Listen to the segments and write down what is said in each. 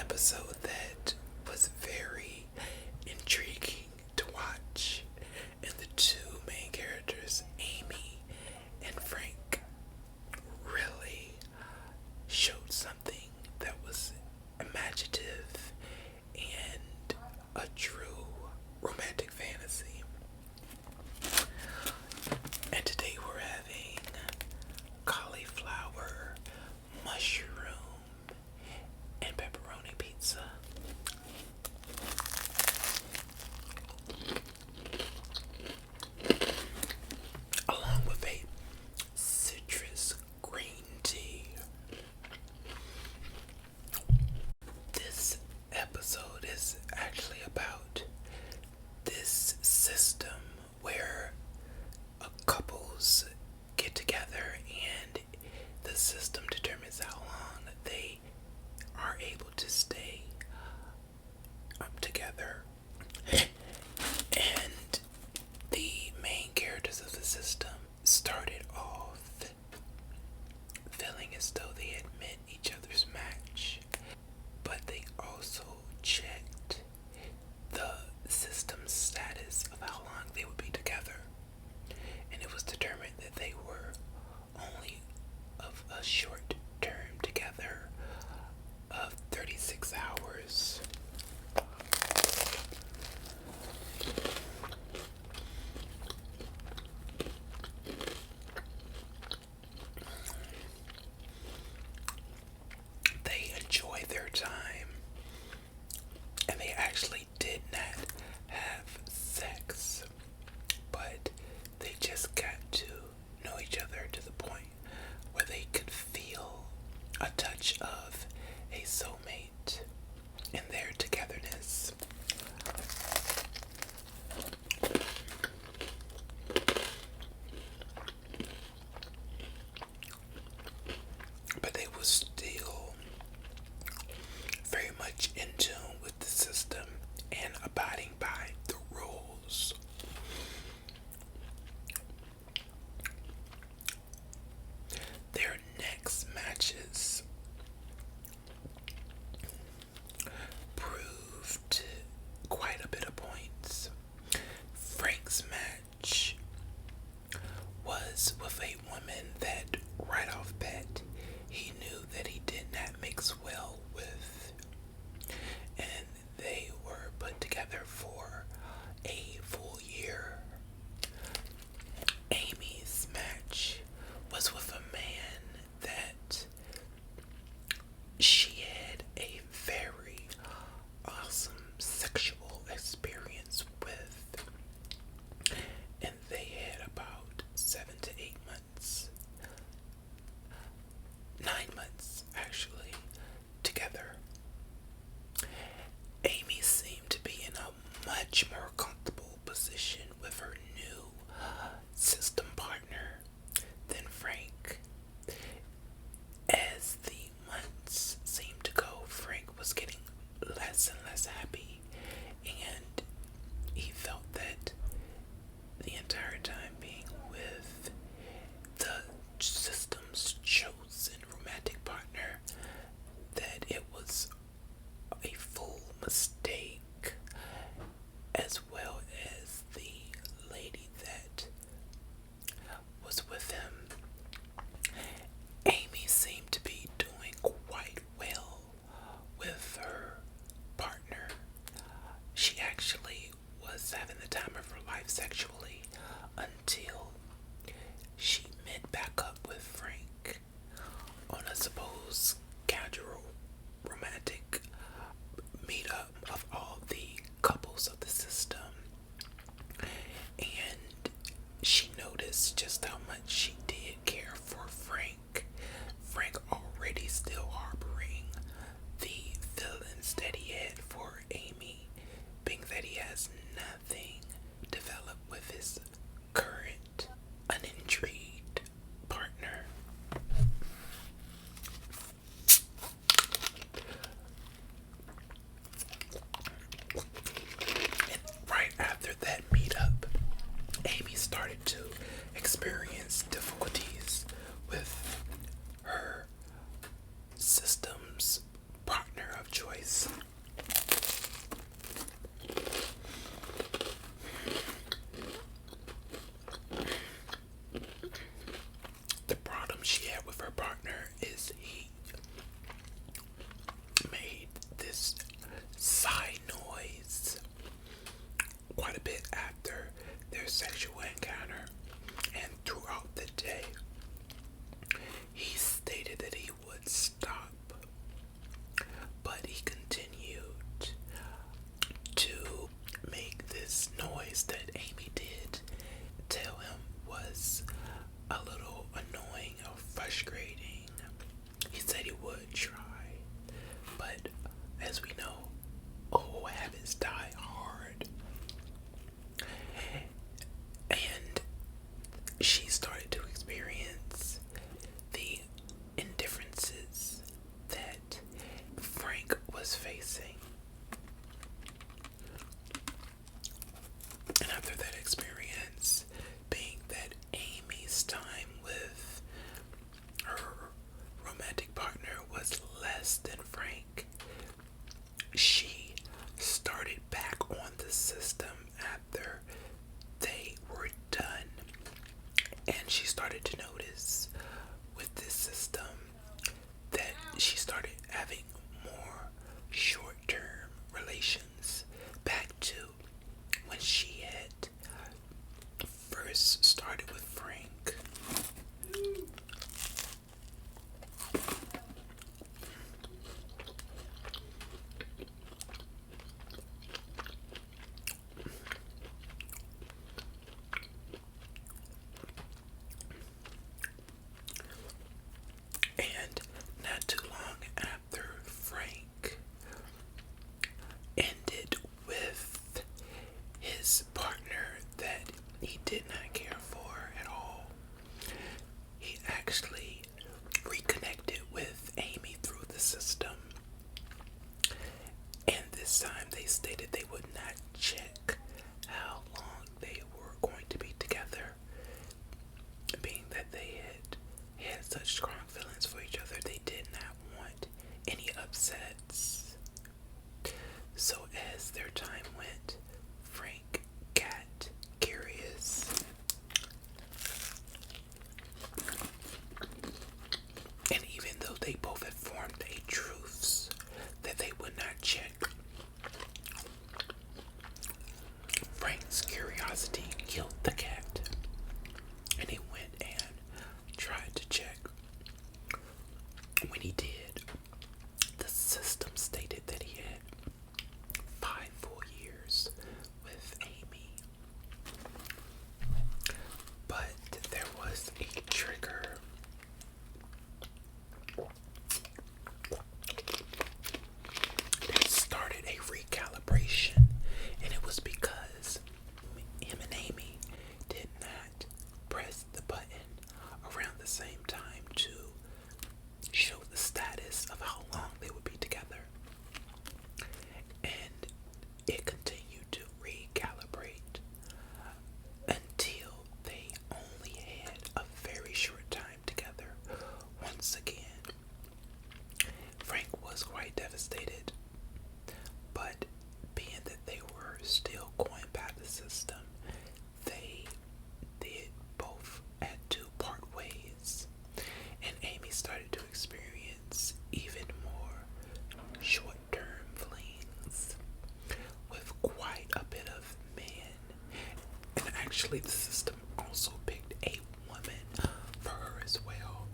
episode that was very intriguing to watch. And the two main characters, Amy and Frank, really showed something that was imaginative and a true romantic fantasy. And today we're having cauliflower, mushroom, and pepperoni pizza. Along with a citrus green tea. This episode is actually about this system where couples get together and the system determines how long they are able to stay together. And the main characters of the system started off feeling as though they had met each other's match, but they also checked the system's status of how long they would be together. And it was determined that they were only of a short term together of 36 hours. They enjoy their time, and they actually did not have sex, but they just got to know each other to the point where they could feel a touch of a soulmate in their togetherness. But they were still very much in tune with the system and abiding by the rules. Their next matches proved quite a bit of points. Frank's match was with a woman that right off bat he knew that he did not mix well with, and they were put together for a full year. Amy's match was with a man that she had a very awesome sexual experience with, and they had about 7 to 8 months, 9 months actually, together. Amy seemed to be in a much more comfortable position with her new system partner than Frank. As the months seemed to go, Frank was getting less and less happy, and he felt that the entire time being with the system's chosen romantic partner, that it was a full mistake, as sexual encounter, and throughout the day, he stated that he would stop, but he continued to make this noise that Amy did tell him was a little annoying or frustrating. He said he would try, but as we know, old habits die hard. And she started to experience the indifferences that Frank was facing. And after that experience, being that Amy's time with her romantic partner was less than Frank, she started back on the system after they were done. And she started to notice with this system that she started having more short-term relations back to when she had first started with Frank. And not too long after Frank ended with his partner that he did not care for at all, he actually reconnected with Amy through the system. And this time they stated they would not check how long they were going to be together. Being that they had such strong feelings for each other, they did not want any upsets. So as their time went, Frank got curious. And even though they both had formed a truce that they would not check, Frank's curiosity killed the cat, and he went and tried to check. When he did, the system stated that he had 5 full years with Amy. But there was a trigger. That started a recalibration, and it was because him and Amy did not press the button around the same time to show the status of how long they would be together. And it continued to recalibrate until they only had a very short time together. Once again, Frank was quite devastated, but being that they were still going by the system, they did both had to part ways, and Amy started to experience even more short-term flings with quite a bit of men. And actually the system also picked a woman for her as well,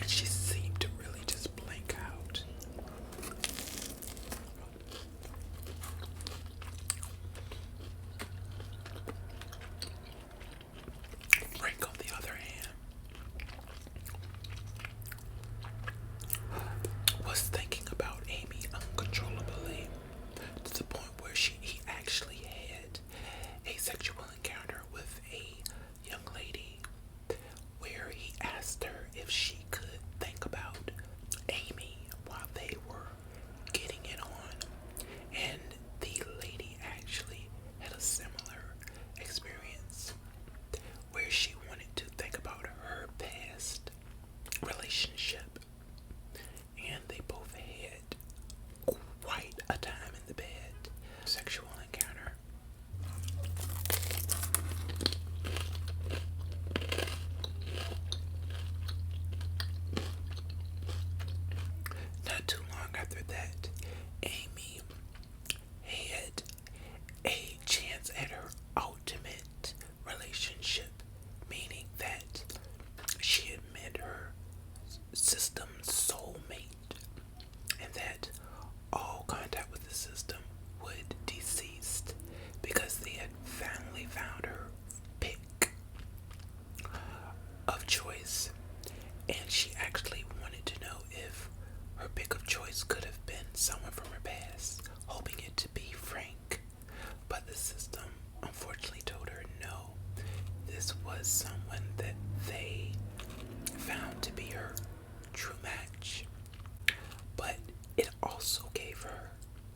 and she seemed to really just blank out. Frank, on the other hand, was thinking about Amy uncontrollably to the point where he actually had a sexual encounter with a system would deceased because they had finally found her pick of choice, and she actually wanted to know if her pick of choice could have been someone from her past, hoping it to be Frank. But the system unfortunately told her no, this was someone that they found to be her true match. But it also gave her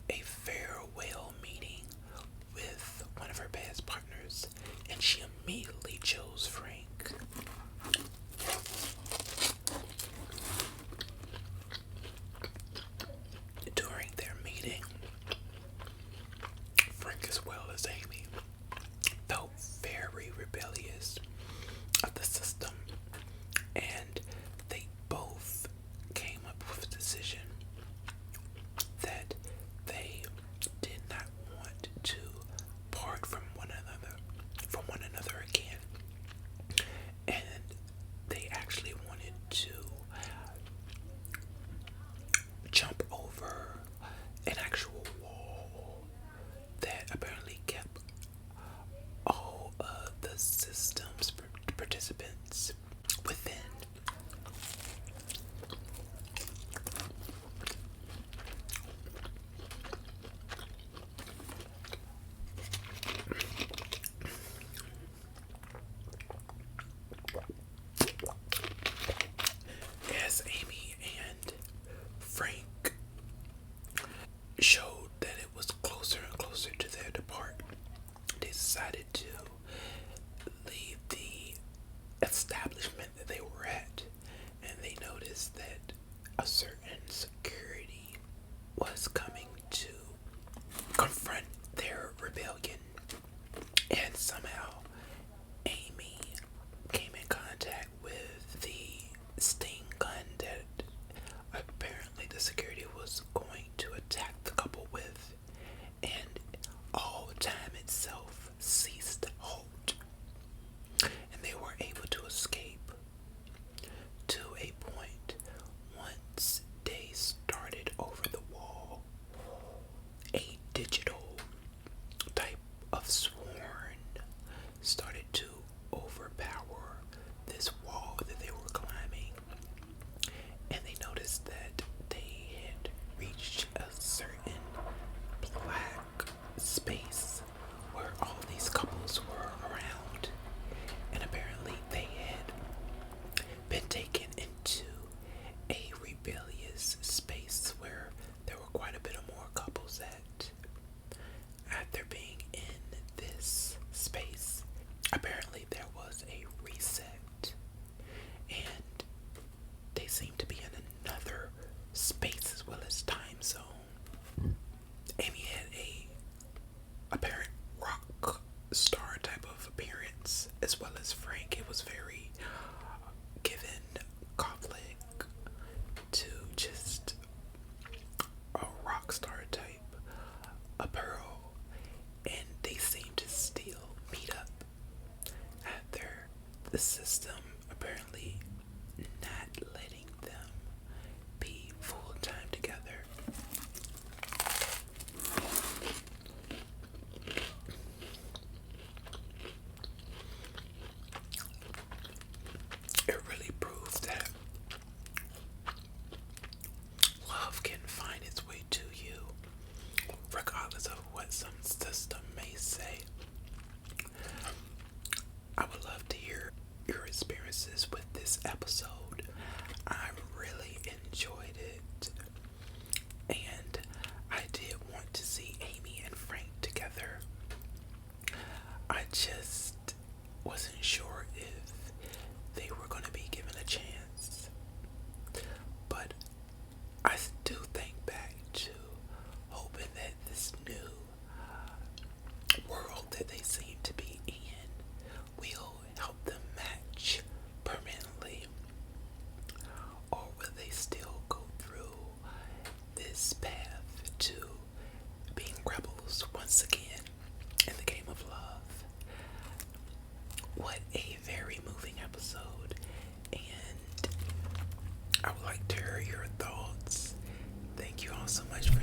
a farewell meeting with one of her past partners, and she immediately chose Frank. During their meeting, Frank, as well as Amy, felt very rebellious of the system, and they both came up with a decision that they did not want to part from one another again, and they actually wanted to jump over an actual wall that apparently kept all of the system's participants within. As Amy and Frank showed that it was closer and closer to their depart, they decided to leave the establishment that they were at, and they noticed that a certain security was coming to confront their rebellion, and somehow Amy came in contact with the sting gun that apparently the security was going to attack the couple with, and all time itself ceased halt, and they were able to escape to a point. Once they started over the wall, a digital type of sworn started to overpower this wall that they were climbing, and they noticed that they had reached a certain black space where all these couples were around, and apparently they had been taken into a rebellious space where there were quite a bit of more couples at. After being in this space, apparently there was a reset, and they seemed to be in another space as well as time zone. Amy had a apparent rock star type of appearance, as well as Frank. It was very given conflict to just a rock star type apparel, and they seemed to still meet up after the system apparently not letting them be full time together. It really proves that love can find its way to you, regardless of what some system may say. I would love to hear your experiences with this episode. I really enjoyed it, and I did want to see Amy and Frank together. I just wasn't sure if they were going to be given a chance. But I do think back to hoping that this new world that they seem to be in will help them match permanently, or will they still go through this path to being rebels once again in the game of love? What a very moving episode, and I would like to hear your thoughts. Thank you all so much for